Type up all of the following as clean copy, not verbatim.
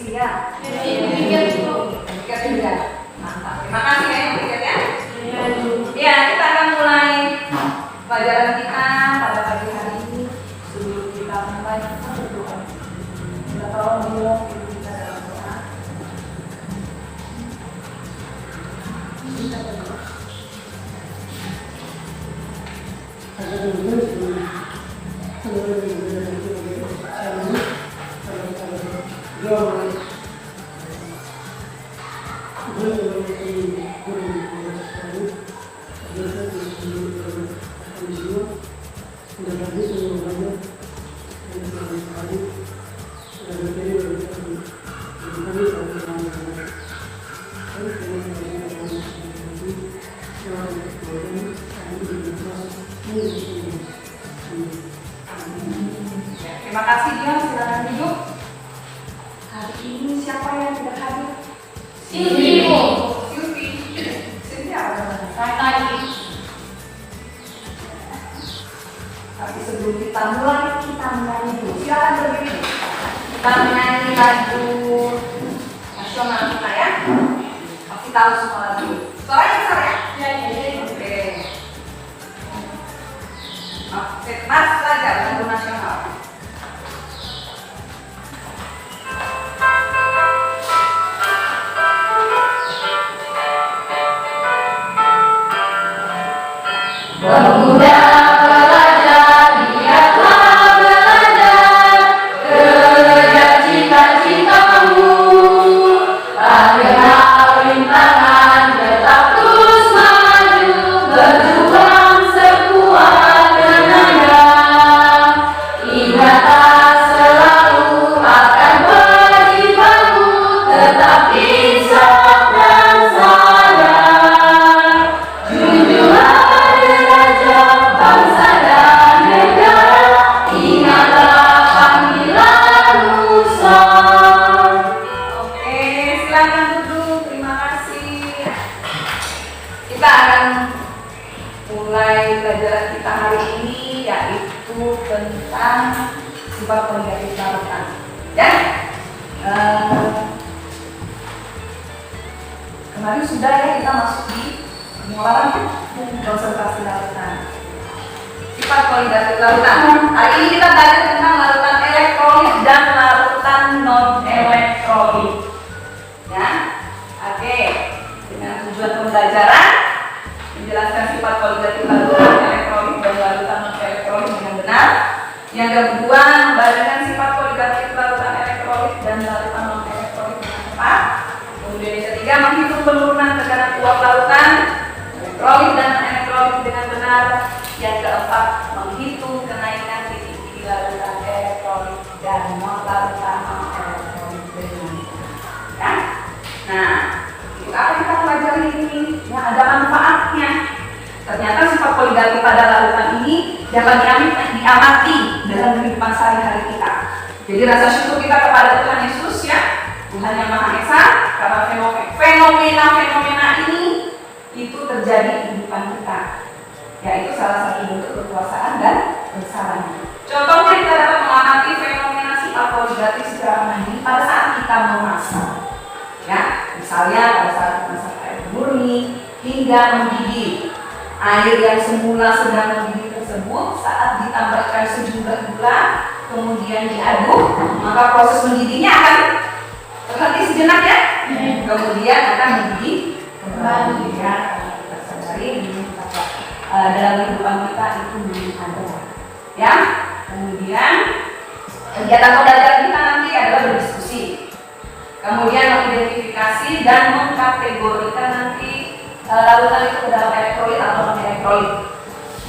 Iya. Demikian juga. Mantap. Terima kasih ya yang berikut ya. Ya, kita akan mulai pelajaran kita pada pagi hari ini. Sebelum kita mulai berdoa, kita tolong menyelok ibu kita dalam doa. Kita berdoa. Terima kasih Dion, silakan duduk. Hari ini siapa yang tidak hadir? Silvi. Silvi apa? Saya tadi. Tapi sebelum kita mulai, kita menyanyi dulu. Silakan berdiri. Kita menyanyi lagu nasional kita ya. Pasti tahu semua lagu. Suaranya besar ya? Ya. Oke. Mas belajar lagu nasional. Pemuda belajar, giatlah belajar, kejar cita-citamu. Tak kenal rintangan, tetap terus maju, berjuang sekuat tenaga. Ingatlah selalu akan wajibanmu, tetap insaf dan sadar. Junjunglah bangsa dan negara, ingatlah panggilan Nusa. Oke, silakan duduk. Terima kasih. Kita akan mulai pelajaran kita hari ini, yaitu tentang sifat negatif larutan. Ya, kemarin sudah ya kita masuk di pengelolaan konsentrasi larutan. Sifat kualitatif larutan. Hari ini kita belajar tentang larutan elektrolit dan larutan non elektrolit. Ya, oke. Dengan tujuan pembelajaran menjelaskan sifat kualitatif larutan elektrolit dan larutan non elektrolit dengan benar. Yang kedua, membagikan sifat kualitatif larutan elektrolit dan larutan non elektrolit dengan tepat. Kemudian yang ketiga, menghitung penurunan tekanan uap larutan elektrolit dan non elektrolit dengan benar. Yang keempat, menghitung kenaikan titik di larutan elektrolit dan larutan non elektrolit dengan benar. Ya? Nah, untuk apa kita pelajari ini? Ya, ada manfaatnya. Ternyata sifat kualitatif pada larutan ini dapat diamati dalam kehidupan sehari-hari kita. Jadi rasa syukur kita kepada Tuhan Yesus ya, Tuhan yang Maha Esa, karena fenomena-fenomena ini itu terjadi di kehidupan kita. Yaitu salah satu bentuk kekuasaan dan kesalahan. Contohnya kita dapat mengamati fenomena sifat kualitatif secara mandiri pada saat kita memasak. Ya, misalnya pada saat memasak air murni hingga mendidih. Air yang semula sedang mendidih tersebut saat ditambahkan sejumlah gula kemudian diaduk, maka proses mendidihnya akan terhenti sejenak ya. Kemudian akan mendidih kembali ya. Kita sadari ini dalam kehidupan kita itu belum ada. Ya. Kemudian kegiatan pembelajaran kita nanti adalah berdiskusi. Kemudian mengidentifikasi dan mengkategorikan nanti larutan itu ke dalam elektrolit atau non elektrolit.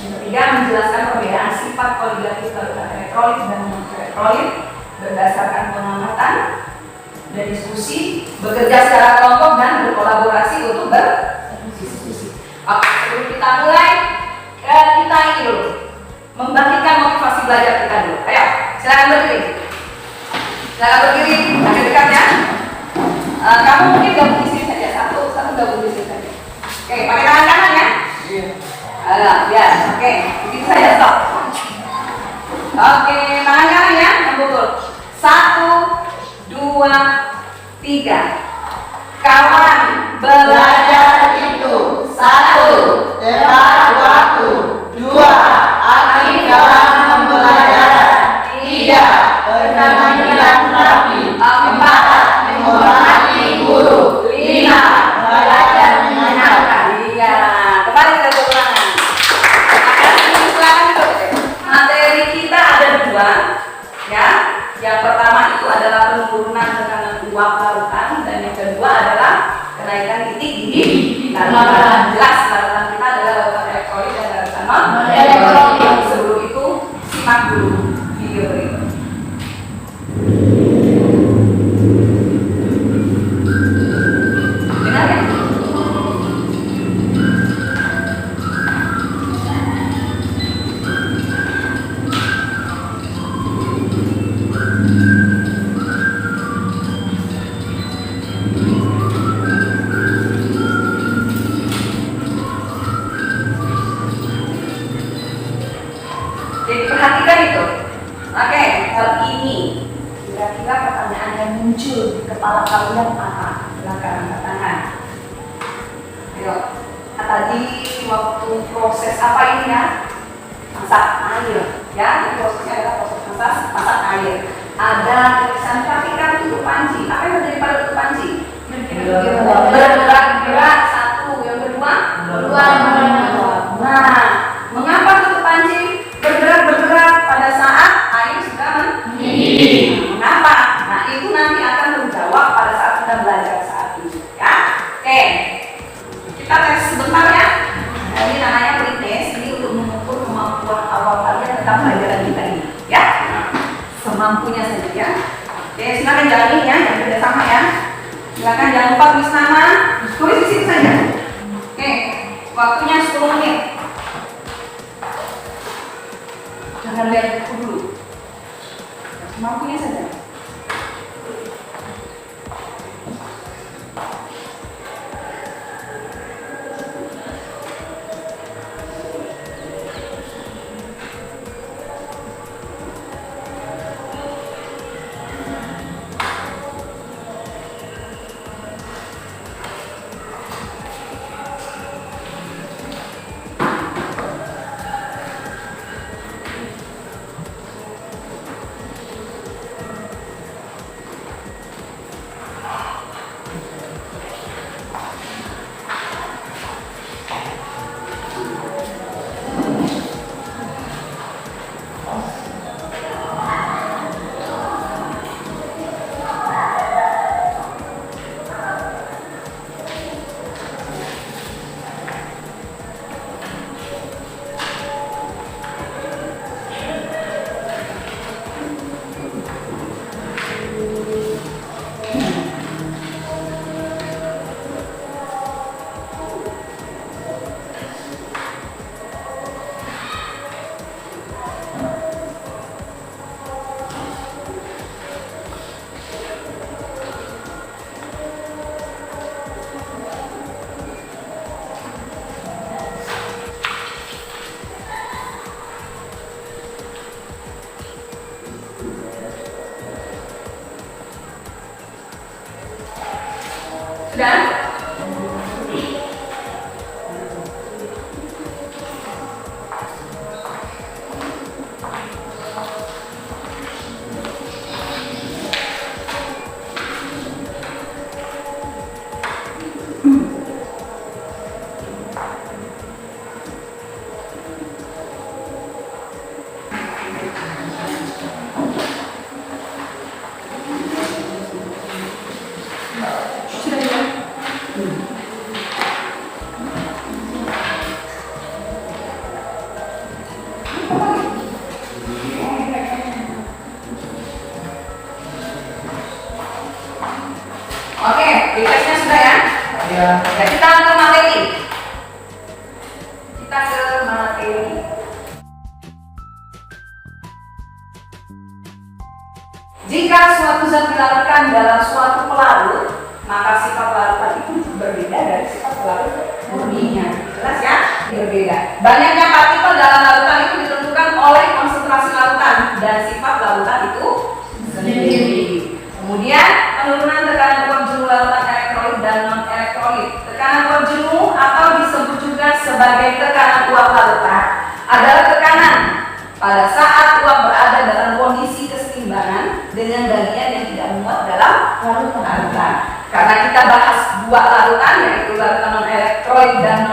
Yang ketiga, menjelaskan perbedaan sifat kualitatif larutan elektrolit dan non elektrolit berdasarkan pengamatan dan diskusi, bekerja secara kelompok dan berkolaborasi untuk berdiskusi. Oke, sebelum kita mulai, kita ini dulu membagikan motivasi belajar kita dulu. Ayo, silakan berdiri. Silakan berdiri, agak dekat ya. Kamu mungkin gabung di sini saja, satu gabung di sini saja. Oke, pakai tangan kanan ya. Iya. Ya, oke, begitu saja stop. Oke, tangan kanan ya, yang betul. 1, 2, 3. Kawan belajar itu 1. Tepat waktu. 2. Aktif dalam pembelajaran. 3. Berpenampilan rapi. 4. Menghormati guru. 5. Belajar menyenangkan. Iya, kembali ke kekurangan. Silakan ikut. Materi kita ada 2, ya. Yang pertama itu adalah penurunan tekanan uap larutan dan yang kedua adalah kenaikan titik di larutan. Jelas larutan kita adalah larutan elektrolit dan larutan non-elektrolit. Sebelum itu simak dulu video berikut. Dengar ya? Jadi perhatikan itu. Oke, hal ini kira-kira pertanyaan yang muncul di kepala kalian apa? Silakan angkat tangan. Ayo, tadi waktu proses apa ini ya? Masak air, ya? Ini prosesnya adalah proses masak air. Ada tulisan perhatikan tutup panci. Apa yang terjadi pada tutup panci? Bergerak-gerak. 1. Yang kedua? Nah, mengapa tutup panci bergerak pada saat air sudah mendidih? Mengapa? Nah, itu nanti akan menjawab pada saat kita belajar saat ini, ya. Oke, kita tes sebentar ya. Nah, ini namanya pretest. Ini untuk mengukur kemampuan awal kalian tentang pelajaran kita ini, ya. Semampunya saja, ya. Oke, silakan jalani ya, jangan beda sama ya. Silakan jangan lupa tulis nama, tulis di situ saja. Oke, waktunya 10 menit. Jangan lihat buku dulu. Semampunya saja. Sudah? Oke, retestnya sudah ya? Ya. Ya, kita ke materi. Kita ke materi. Jika suatu zat dilarutkan dalam suatu pelarut, maka sifat larutan itu berbeda dari sifat pelarut murninya. Jelas ya? Berbeda. Banyaknya partikel dalam larutan itu ditentukan oleh konsentrasi larutan dan sifat larutan itu sendiri. Kemudian penurunan tekanan uap sebagai tekanan uap larutan adalah tekanan pada saat uap berada dalam kondisi keseimbangan dengan bagian yang tidak muat dalam larutan. Karena kita bahas dua larutan, yaitu larutan non-elektrolit dan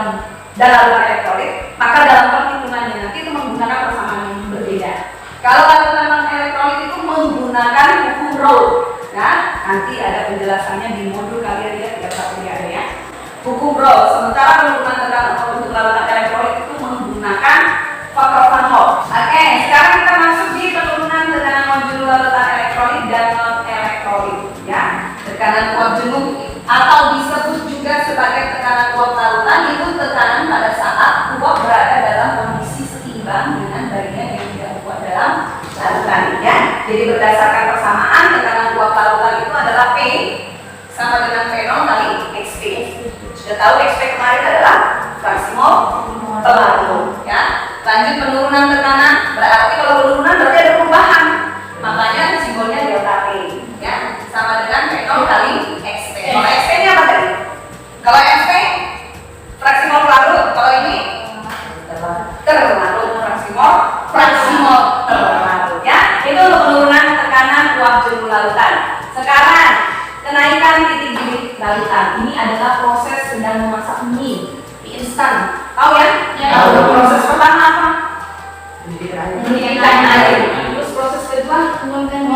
larutan elektrolit, maka dalam perhitungannya nanti itu menggunakan persamaan yang berbeda. Kalau larutan non-elektrolit itu menggunakan hukum Raoult. Nah, nanti ada penjelasannya di modul kalian ya, 31 ya ada ya. Hukum Raoult. Sementara penurunan tekanan untuk larutan elektrolit itu menggunakan faktor Van Hoff. Oke, sekarang kita masuk di penurunan tekanan modul larutan elektrolit dan non-elektrolit ya. Tekanan uap jenuh atau disebut juga sebagai tekanan uap larutan itu tekanan pada saat uap berada dalam kondisi seimbang dengan bagian yang tidak kuat dalam larutan ya. Jadi berdasarkan persamaan tekanan uap larutan itu adalah P sama dengan P0 kali XP. Sudah tahu XP kemarin adalah fraksi mol per larut ya. Lanjut penurunan tekanan, berarti kalau penurunan berarti ada perubahan. Makanya simbolnya delta P ya, sama dengan P0 kali XP. Kalau XP ini apa tadi? Kalau XP fraksi mol per larut, kalau ini terlarut fraksi mol per larut ya. Itu untuk penurunan tekanan uap jenuh larutan. Sekarang kenaikan titik didih larutan. Ini adalah proses sedang memasak mie instan. Tahu ya? Tahu. Proses pertama apa? Mendidihkan air. Terus proses kedua tuangkan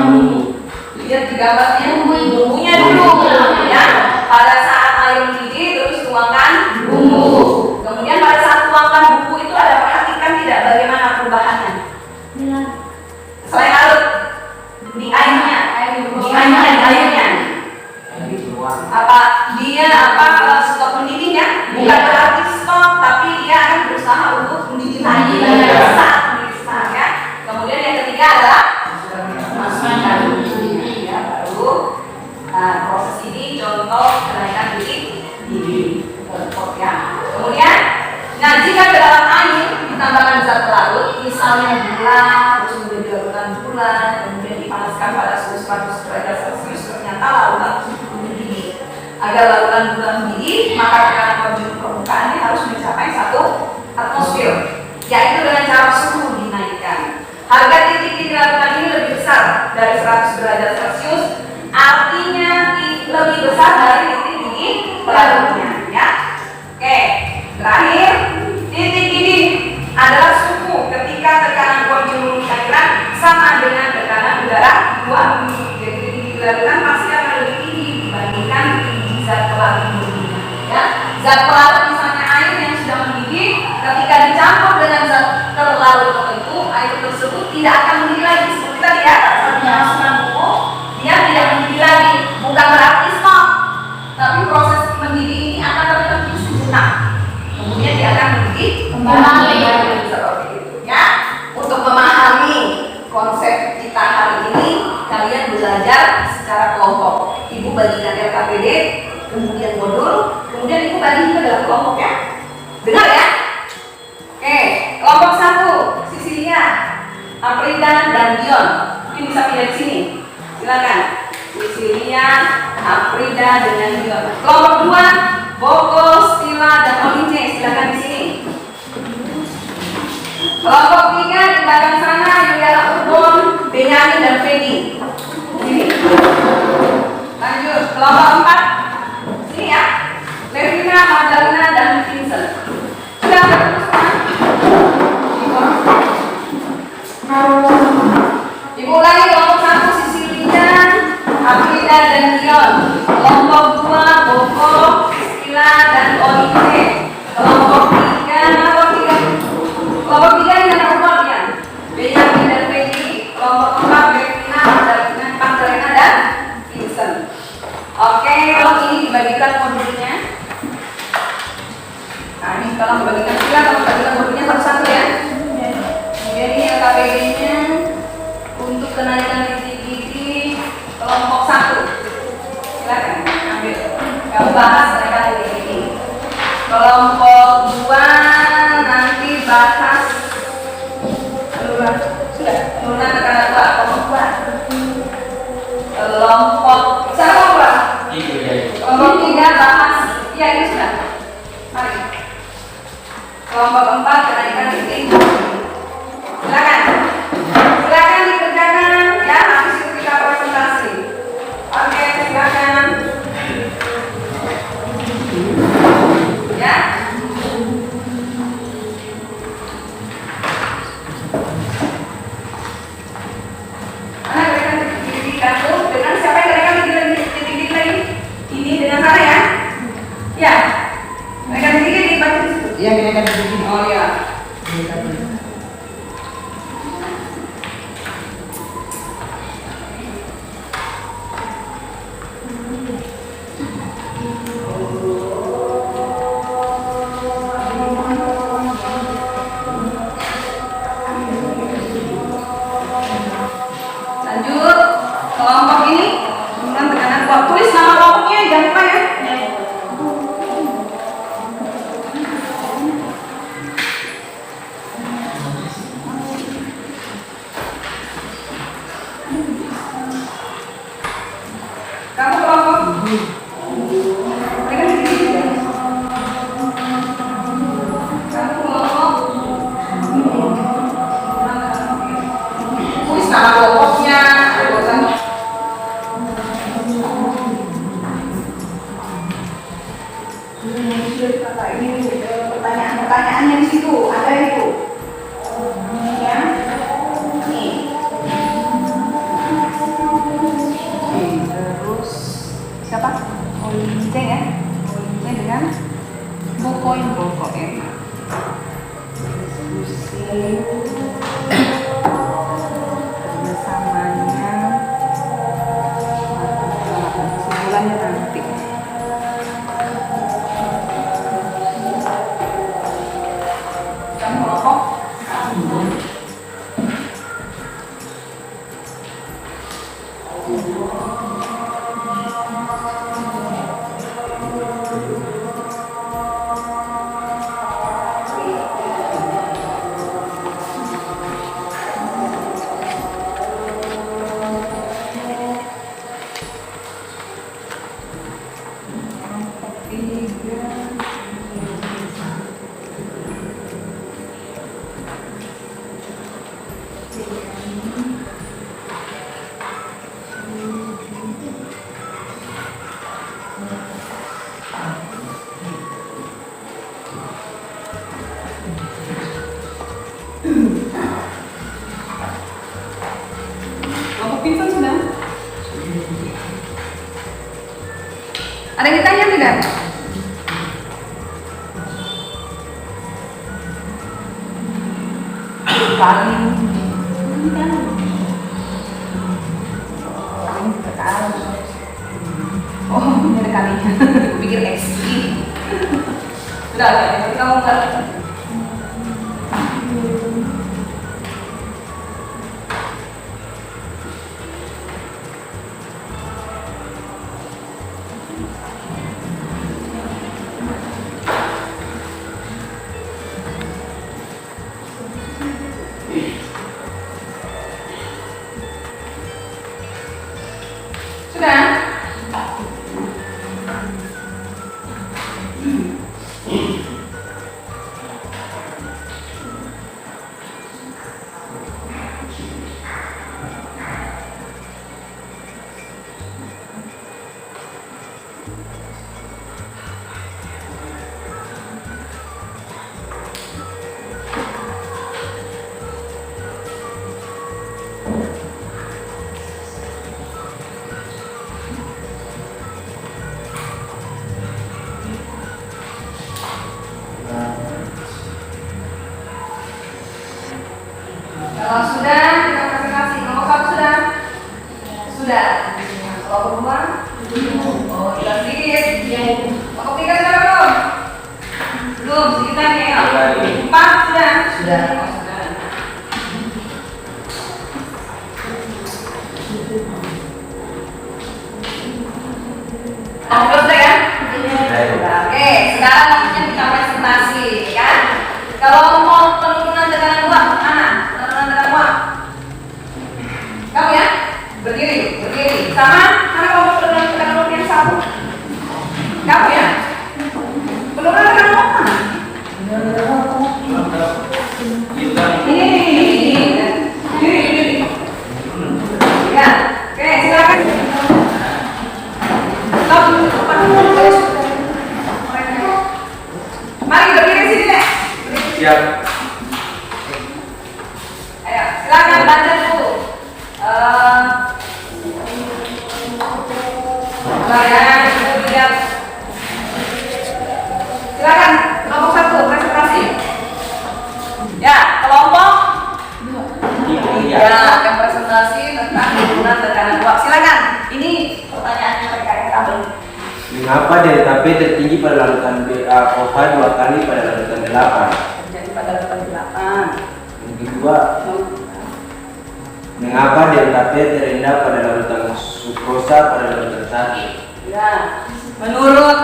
bumbu. Lihat di gambarnya bumbunya dulu ya. Pada saat air mendidih terus tuangkan bumbu. Kemudian pada saat tuangkan bumbu itu ada perhatikan tidak bagaimana perubahannya? Selain larut di airnya, apa dia stop mendidihnya? Bukan berarti stop, tapi dia akan berusaha untuk mendidih lagi, besar ya. Kemudian yang ketiga adalah masukkan bumbu ya, baru proses ini contoh kenaikan titik didih ya. Kemudian jika ke dalam air ditambahkan zat pelarut, misalnya gula, terus kemudian dilarutkan gula, kemudian dipanaskan pada suhu 100 derajat Celcius, ternyata larutan mendidih. Agar larutan gula mendidih, maka tekanan uap jenuh permukaannya harus mencapai 1 atmosfer, yaitu dengan cara suhu dinaikkan. Harga titik didih larutan ini lebih besar dari 100 derajat Celcius, artinya lebih besar dari titik didih pelarutnya ya. Oke, terakhir, titik didih adalah suhu ketika tekanan uap jenuh di cairan sama dengan tekanan udara uap. Jadi titik didih larutan pasti akan lebih tinggi dibandingkan zat pelarut ya. Zat pelarut misalnya air yang sudah mendidih, ketika dicampur dengan zat terlarut tertentu, air tersebut tidak akan mendidih lagi. Seperti tadi ya, saat dimasukkan bumbu, dia tidak mendidih lagi. Bukan berarti stop, tapi proses mendidih ini akan terhenti sejenak. Kemudian dia akan mendidih kembali seperti itu ya. Untuk memahami konsep kita hari ini, kalian belajar secara kelompok. Ibu bagikan LKPD, kemudian modul, kemudian ibu bagi ke dalam kelompok ya. Dengar ya? Oke, kelompok 1, Sisilia, Afrida, dan Dion. Mungkin bisa pilih di sini. Silakan. Sisilia, Afrida, dengan Dion. Kelompok 2, Boko, Stila, dan Olince. Silakan di sini. Kelompok 3 di belakang sana, Yuliana Urbon, Benyamin, dan Fedi. Sini. Lanjut, kelompok 4. Sini ya. Levina, Magdalena, dan Vincent. Sudah ketemu semua? Ibu ulangi kelompok 1, Sisilia, Afrida, dan Dion. Kelompok 2, Boko, Stila, dan Olince. Kelompok 3 ini ada nomornya. Benyamin dan Fedi. Kelompok 4, Levina, Magdalena, dan Vincent. Oke, kalau ini dibagikan modulnya. Nah, ini kalau dibagikan silakan membagikan modulnya satu-satu ya. Kemudian ini LKPD-nya untuk kenaikan titik didih kelompok 1. Silakan ambil. Kamu bahas kenaikan titik didih. Kelompok 2 nanti bahas sudah penurunan tekanan uap kelompok 2. Kelompok kelompok 3 bahas, ya ini sudah. Mari. tulis nama kelompoknya, jangan lupa ya. Kamu kelompok. Mereka di sini ya. Kamu kelompok. Tulis nama kelompoknya. Ini pertanyaannya di situ ada itu. Ya. Nih. Terus siapa? Olinceng ya. Olinceng dengan Bokoin. Diskusi kerjasamanya kesimpulannya nanti. Kamu kelompok. Kelompok Vincent sudah? Ada yang ditanya tidak? Paling oh, ini ada kalinya. Aku pikir X. Sudah, kamu nggak? Sudah? Kalau sudah, kita presentasi. Nomor 1 sudah? Sudah. Kalau kedua? Oh, kita sedikit. Nomor 3 sudah belum? Belum, sekitarnya ya. 4 sudah? Sudah. Oh, sudah. Nomor sudah kan? Oke, sekarang waktunya kita presentasi kan? Kalau mau penurunan tekanan uap, mana? Penurunan tekanan uap. Kamu ya? Berdiri. Sama? Mana kelompok penurunan tekanan uap yang satu? Kamu ya? Penurunan tekanan uap mana? Ini. Ya, oke, silakan. Mari berdiri sini deh. Siap. Ayo, silakan baca dulu. Lihat. Silakan kelompok 1 presentasi. Ya, kelompok. Ya, akan presentasi tentang penurunan tekanan uap. Silakan. Ini pertanyaannya mereka yang tahu. Mengapa delta P tertinggi pada larutan BaOH 2 kali pada larutan 8? Jadi pada larutan 8. Yang kedua, mengapa delta P terendah pada larutan sukrosa pada larutan 1? Ya. Menurut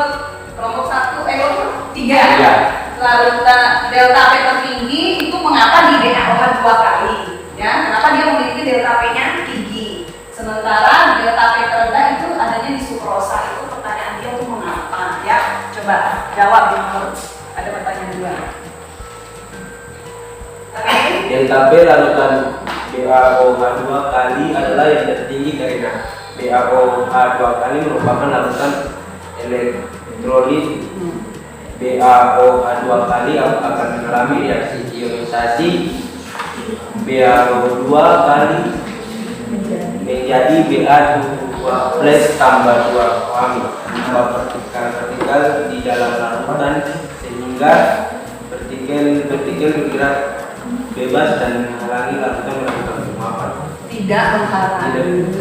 kelompok 1, kelompok 3, Iya. larutan delta P tertinggi itu mengapa di DAOH 2 kali? Ya, kenapa dia memiliki delta P-nya tinggi? Sementara delta P terendah itu adanya di sukrosa. Itu pertanyaan dia itu mengapa? Ya, coba jawab di nomor. Ada pertanyaan 2. Oke. Delta B larutan BaOH 2 kali adalah yang tertinggi karena BaOH 2 kali merupakan larutan elektrolit. BaOH 2 kali akan mengalami reaksi ionisasi BaO2 kali menjadi Ba2 plus tambah 2 kami partikel di dalam larutan sehingga partikel bergerak bebas dan menghalangi larutan melakukan penguapan. Tidak menghalangi.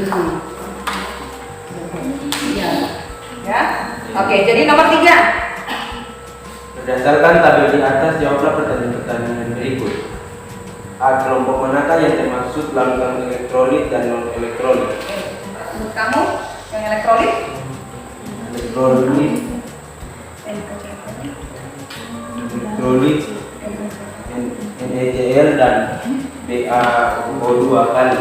Iya. Ya. Oke, jadi nomor 3. Berdasarkan tabel di atas, jawablah pertanyaan-pertanyaan berikut. A. Kelompok manakah yang termaksud larutan elektrolit dan non elektrolit? Menurut kamu yang elektrolit? Elektrolit NaCl dan BaO2 kali.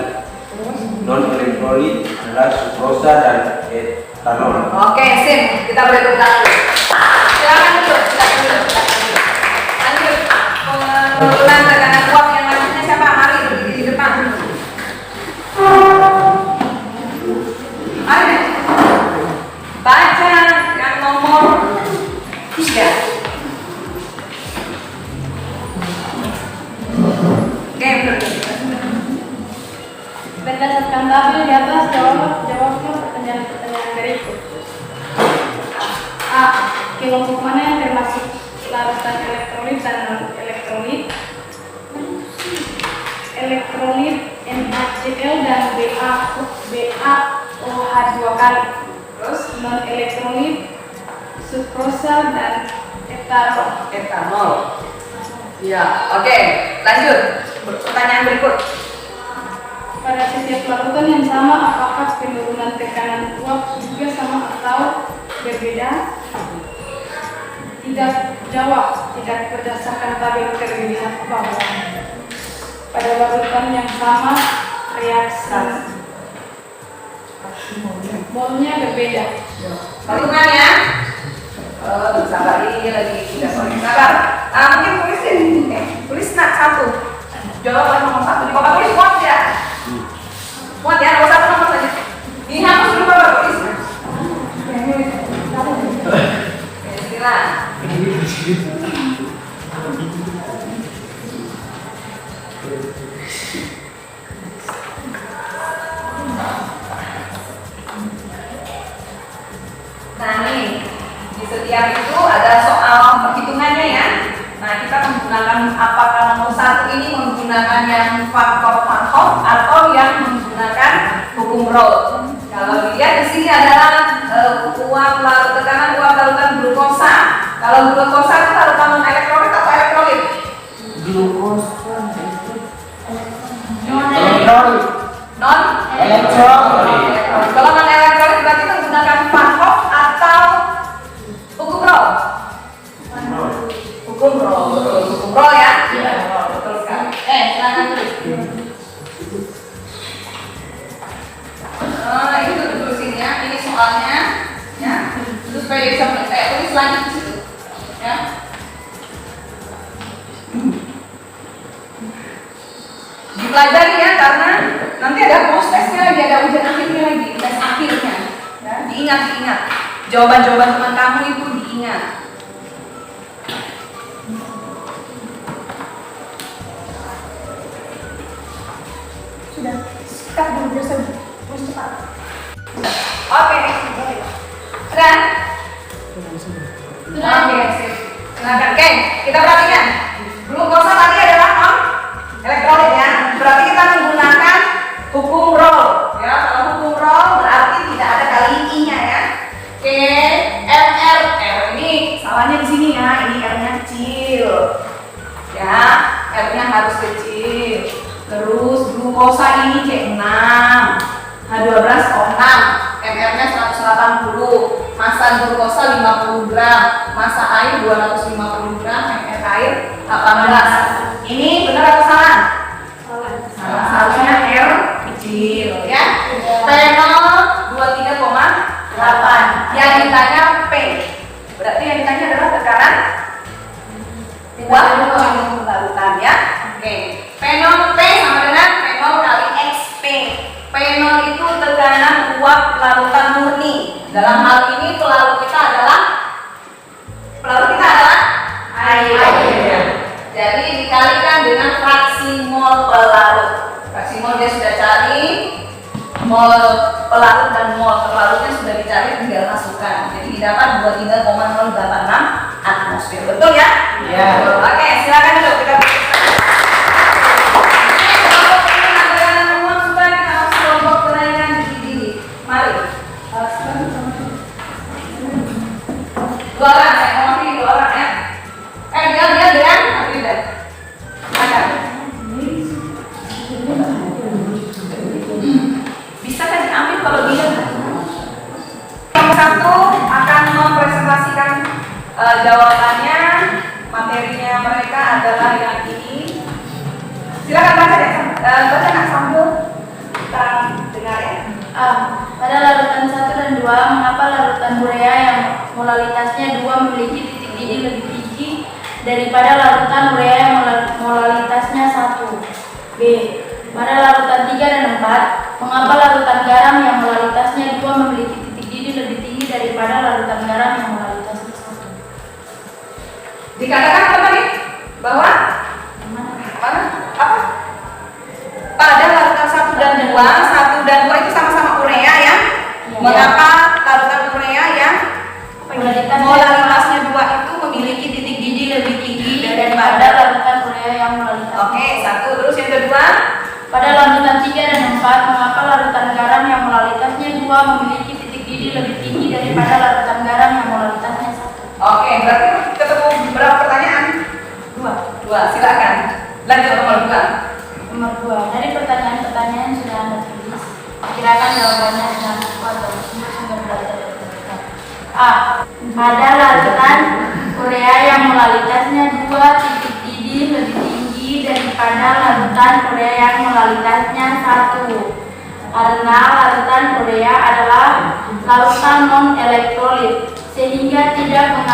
Non elektrolit adalah sukrosa dan etanol. Oke, sip. Kita boleh tepuk tangan. Silakan dulu. Lanjut. Penurunan tekanan uap yang lanjutnya siapa? Mari berdiri di depan. Mari. Baca yang nomor 3. Oke, berdiri. Berdasarkan tabel di atas, jawablah pertanyaan-pertanyaan berikut. A. Kelompok mana yang termasuk larutan elektrolit dan non-elektrolit? Elektrolit NaCl dan BaOH 2 kali. Terus Non-elektrolit sukrosa dan etanol. etanol. Ya, oke. Lanjut. Pertanyaan berikut. Pada setiap larutan yang sama, apakah penurunan tekanan uap juga sama atau berbeda? Tidak. Jawab. Tidak berdasarkan tabel terlihat bahwa pada larutan yang sama reaksi molnya berbeda. Hitungan ya. Sabar ini lagi tidak sabar. Mungkin tulisin. Tulis nak 1. Jawaban nomor 1 di bawah tulis muat ya. Muat ya, nomor 1 nomor saja. Dihapus dulu bapak tulis. Silakan. Nah nih, di setiap itu ada soal perhitungannya ya. Nah kita menggunakan apakah nomor 1 ini menggunakan yang faktor Van Hoff atau yang menggunakan hukum Raoult. Kalau dilihat di sini adalah uap larut tekanan uap larutan glukosa. Kalau glukosa itu larutan non elektrolit atau elektrolit? Non elektrolit. Kalau non elektrolit berarti menggunakan Van Hoff atau hukum Raoult? Hukum Raoult ya? Iya. Betul sekali. Silakan tulis. Itu tulisin ya. Ini soalnya, ya. Terus supaya bisa tulis lanjut di situ, ya. Dipelajari ya, karena nanti ada post testnya lagi, ada ujian akhirnya lagi, tes akhirnya. Ya, diingat. Jawaban-jawaban teman kamu itu diingat. Sudah, sekat dulu biar saya terus cepat. Oke, sudah? Sudah. Oke, sip. Silakan, oke, kita perhatikan. Glukosa tadi adalah non elektrolit ya. Berarti kita menggunakan hukum Raoult. Ya, kalau hukum Raoult berarti tidak ada kali I-nya ya. Oke, R ini salahnya di sini ya. Ini R-nya kecil. Ya, R-nya harus kecil. Terus glukosa ini C6, H12O6, MR-nya 180. massa glukosa 50 gram, massa air 250 gram, ml air 18. Ini benar atau salah? Salah. Seharusnya R kecil ya. P0 23,8. Yang ditanya P. Berarti yang ditanya adalah tekanan uap larutan ya. Oke. P0 P sama dengan P0 kali XP. P0 itu tekanan uap larutan murni. Dalam hal ini pelarut kita adalah air. Jadi dikalikan dengan fraksi mol pelarut. Fraksi mol dia sudah cari, mol pelarut dan mol pelarutnya sudah dicari, tinggal masukkan. Jadi didapat 23,086 atmosfer. Betul ya? Iya. Oke, silakan dulu kita. Dua orang ya, ngomong ini 2 orang ya. Dia ada. Bisa kan diambil kalau dia. Yang satu akan mempresentasikan jawabannya. Materinya mereka adalah yang ini. Silakan baca deh, baca nggak sambil kita dengar ya. Pada larutan 1 dan 2, mengapa larutan urea yang molalitasnya 2 memiliki titik didih lebih tinggi daripada larutan urea yang molalitasnya 1? B. Pada larutan 3 dan 4, mengapa larutan garam yang molalitasnya 2 memiliki titik didih lebih tinggi daripada larutan garam yang molalitasnya 1? Dikatakan apa tadi? Bahwa apa? Pada larutan 1 dan 2, 1 dan 2 itu sama-sama urea ya. Iya. Mengapa larutan urea yang molalitasnya 2 itu memiliki titik didih lebih tinggi daripada larutan urea yang molalitasnya? Oke, 1. Terus yang kedua, pada larutan 3 dan 4, mengapa larutan garam yang molalitasnya 2 memiliki titik didih lebih tinggi daripada larutan garam yang molalitasnya 1? oke, berarti ketemu berapa pertanyaan? 2. Silakan. Lanjut nomor 2. Nomor 2, dari pertanyaan-pertanyaan yang sudah Anda tulis, kirakan jawabannya dengan buku atau sumber-sumber belajar yang terdekat. A. Pada larutan urea yang molalitasnya 2 titik didih lebih tinggi daripada larutan urea yang molalitasnya 1. Karena larutan urea adalah larutan non-elektrolit sehingga tidak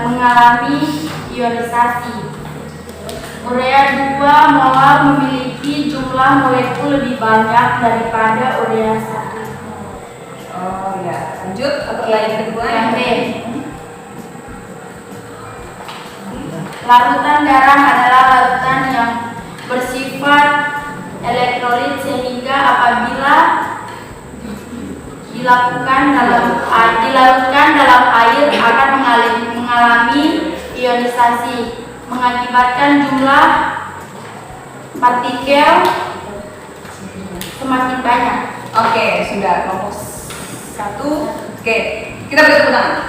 mengalami ionisasi. Urea 2 molar memiliki jumlah molekul lebih banyak daripada urea 1. Oh ya, lanjut. Pertanyaan kedua Yang B. Larutan garam adalah larutan yang bersifat elektrolit sehingga apabila dilarutkan dalam air akan mengalami ionisasi, mengakibatkan jumlah partikel semakin banyak. Oke, sudah nomor 1. Oke, kita beri tepuk tangan.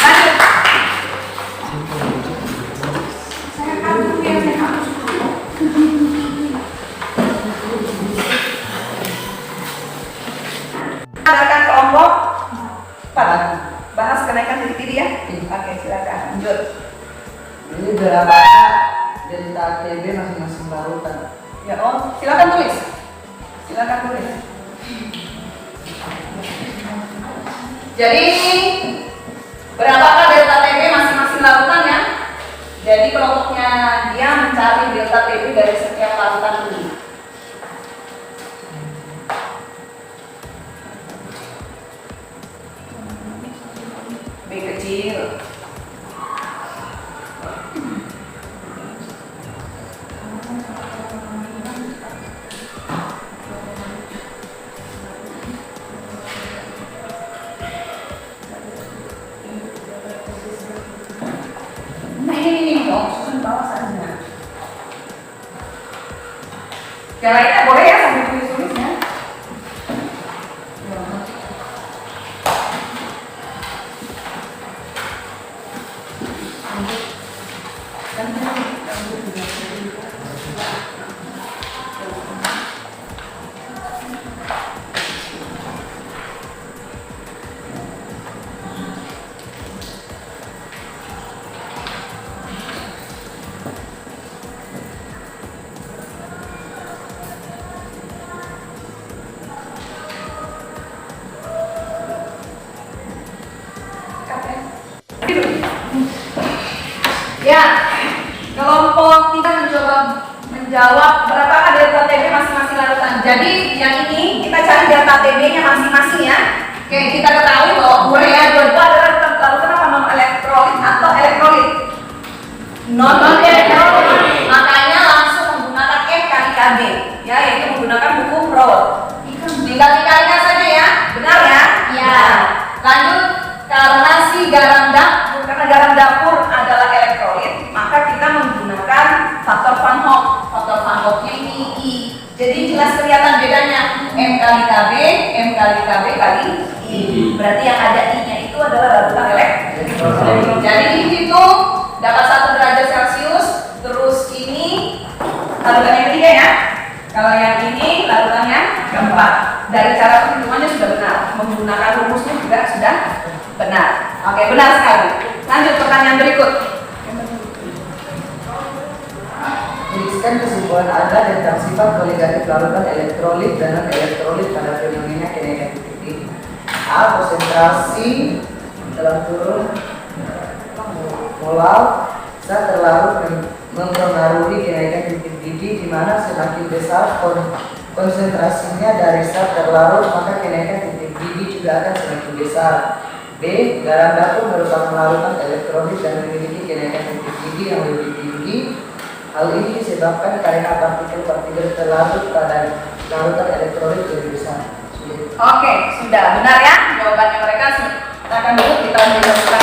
Lanjut. Saya akan dulu ya, saya hapus dulu. Adakan kelompok 4. Bahas kenaikan titik didih ya. Oke, silakan lanjut. Ini berapa delta TB masing-masing larutan? Ya, silakan tulis. Jadi berapakah delta TB masing-masing larutan ya? Jadi kelompoknya dia mencari delta TB dari setiap larutan ini. B kecil. Ini dong, susun bawah saja. Yang lainnya boleh ya sambil tulis-tulis ya. Ya, kelompok 3 mencoba menjawab berapa delta TB masing-masing larutan. Jadi yang ini kita cari delta TB-nya masing-masing ya. Oke, kita ketahui bahwa urea 22 adalah larutan apa, non elektrolit atau elektrolit? Non elektrolit. Makanya langsung menggunakan F kali KB, ya, yaitu menggunakan hukum Raoult. Tinggal dikalikan saja ya, benar ya? Iya. Lanjut, karena karena garam dapur adalah elektrolit, maka kita menggunakan faktor Van Hoek. Faktor Van Hoeknya ini I. Jadi jelas kelihatan bedanya, M kali KB, M kali KB kali I. Berarti yang ada I-nya itu adalah larutan elektrolit. Jadi di situ dapat 1 derajat Celcius, terus ini larutan yang ketiga ya. Kalau yang ini larutan yang keempat. Dari cara perhitungannya sudah benar, menggunakan rumusnya juga sudah benar. Oke, benar sekali. Lanjut pertanyaan berikut. Tuliskan kesimpulan Anda tentang sifat koligatif larutan elektrolit dan non elektrolit pada fenomena kenaikan titik didih. A. Konsentrasi dalam kurung molal saat terlarut mempengaruhi kenaikan titik didih, di mana semakin besar konsentrasinya dari saat terlarut maka kenaikan titik didih juga akan semakin besar. B. Garam dapur merupakan larutan elektrolit dan memiliki kenaikan titik didih yang lebih tinggi. Hal ini disebabkan karena partikel-partikel terlarut pada larutan elektrolit lebih besar. Oke, sudah benar ya jawabannya mereka. Silakan dulu kita menjelaskan.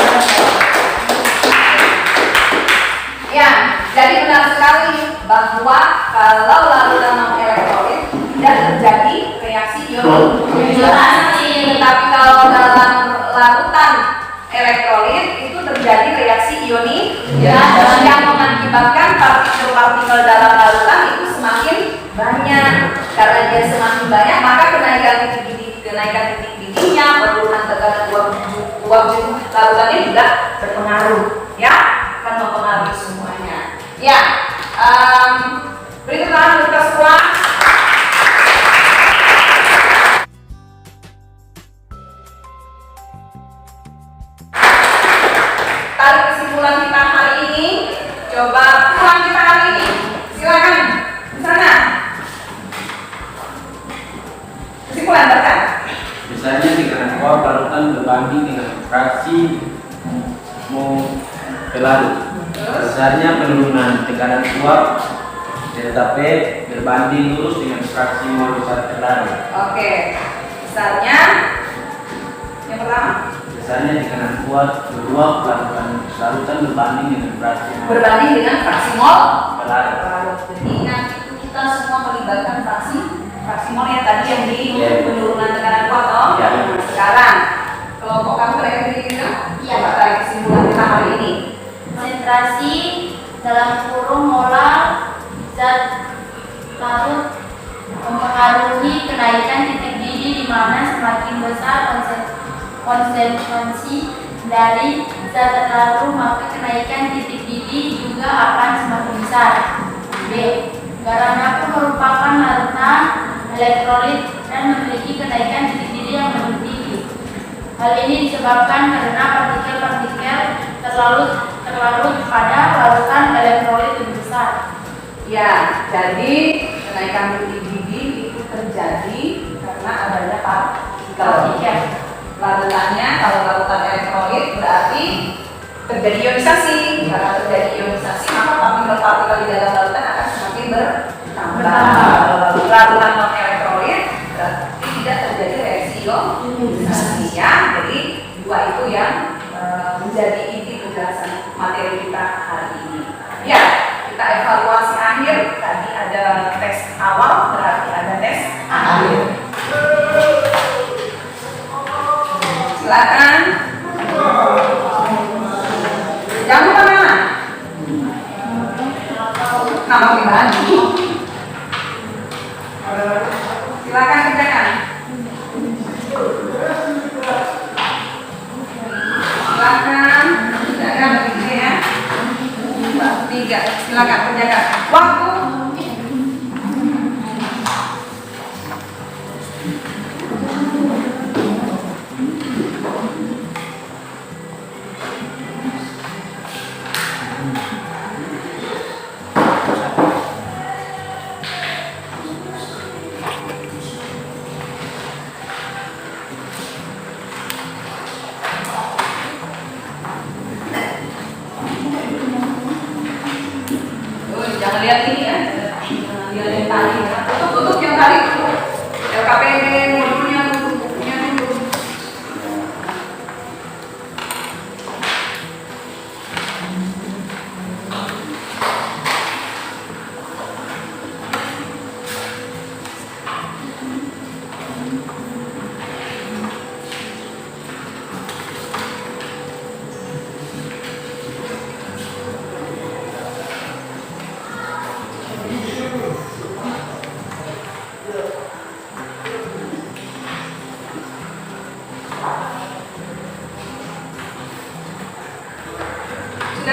Ya, jadi benar sekali bahwa kalau larutan non elektrolit tidak terjadi reaksi ionisasi, tetapi kalau dalam larutan elektrolit itu terjadi reaksi ionisasi yang mengakibatkan partikel-partikel dalam larutan itu semakin banyak. Karena dia semakin banyak, maka kenaikan titik didihnya, penurunan tekanan uap jenuh larutannya juga berpengaruh, ya, akan mempengaruhi semuanya. Ya, berikut lanjut ke semua. Tarik kesimpulan kita hari ini. Coba ulang kita hari ini. Silakan di sana. Kesimpulan baca. Misalnya dengan uap larutan berbanding dengan fraksi pelarut. Besarnya penurunan tekanan uap delta P berbanding lurus dengan fraksi mol besar pelarut. Oke. Besarnya yang pertama. Besarnya tekanan uap larutan berbanding dengan fraksi mol pelarut. Jadi ingat itu kita semua melibatkan fraksi mol yang tadi yang di penurunan tekanan uap toh. Sekarang kelompok kamu terakhir ini kan? Iya. Tarik kesimpulan kita hari ini. Konsentrasi dalam kurung molar zat larut mempengaruhi kenaikan titik didih, di mana semakin besar konsentrasi dari zat terlarut maka kenaikan titik didih juga akan semakin besar. B. Garam dapur merupakan larutan elektrolit dan memiliki kenaikan titik didih yang lebih tinggi. Hal ini disebabkan karena partikel-partikel terlarut pada larutan elektrolit lebih besar. Ya, jadi kenaikan titik didih itu terjadi karena adanya partikel. Larutannya, kalau larutan elektrolit berarti terjadi ionisasi. Karena terjadi ionisasi, maka partikel-partikel di dalam larutan akan semakin bertambah. Kalau larutan non elektrolit berarti tidak terjadi reaksi ionisasi ya. Jadi dua itu yang menjadi inti penjelasan materi kita hari ini. Ya, kita evaluasi akhir. Tadi ada tes awal, berarti ada tes akhir. Silakan. Jangan lupa mana? Nama pribadi. Silakan kerjakan. Silakan kerjakan begitu ya. 3. Silakan kerjakan. Waktu.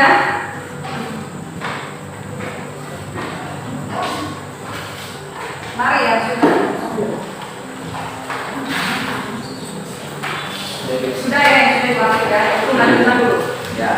Sudah? Mari ya, sudah. Jadi, Sudah ya, yang sudah dipakai ya. Itu lanjutkan dulu. ya.